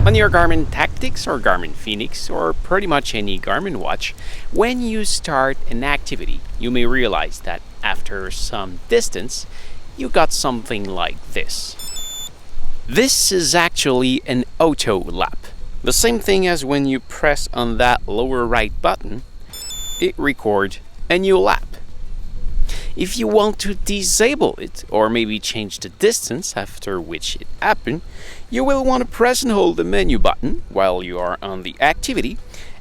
On your Garmin Tactix or Garmin Fenix or pretty much any Garmin watch, when you start an activity, you may realize that after some distance, you got something like this. This is actually an auto lap. The same thing as when you press on that lower right button, it records a new lap. If you want to disable it or maybe change the distance after which it happened, you will want to press and hold the menu button while you are on the activity,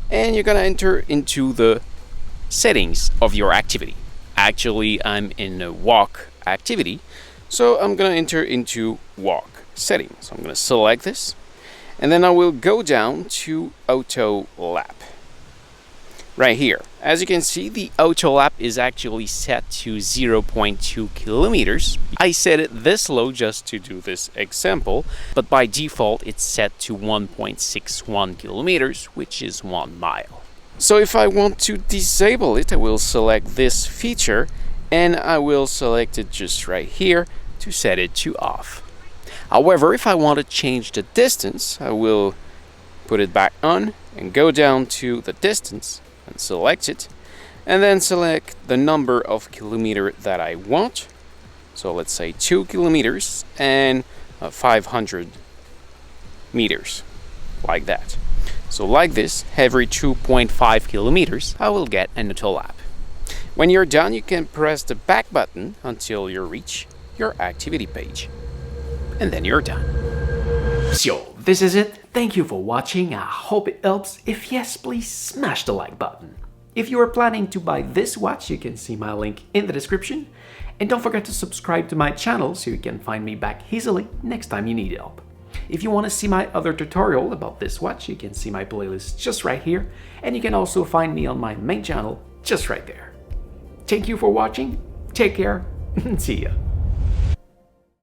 and you're going to enter into the settings of your activity. Actually, I'm in a walk activity, so I'm going to enter into walk settings. I'm going to select this, and then I will go down to auto lap. Right here. As you can see, the auto lap is actually set to 0.2 kilometers. I set it this low just to do this example, but by default it's set to 1.61 kilometers, which is 1 mile. So if I want to disable it, I will select this feature and I will select it just right here to set it to off. However, if I want to change the distance, I will put it back on and go down to the distance and select it, and then select the number of kilometers that I want. So let's say 2 kilometers and 500 meters, like that. So like this, every 2.5 kilometers, I will get an auto lap. When you're done, you can press the back button until you reach your activity page, and then you're done. So, this is it. Thank you for watching. I hope it helps. If yes, please smash the like button. If you are planning to buy this watch, you can see my link in the description. And don't forget to subscribe to my channel so you can find me back easily next time you need help. If you want to see my other tutorial about this watch, you can see my playlist just right here. And you can also find me on my main channel just right there. Thank you for watching. Take care and see ya.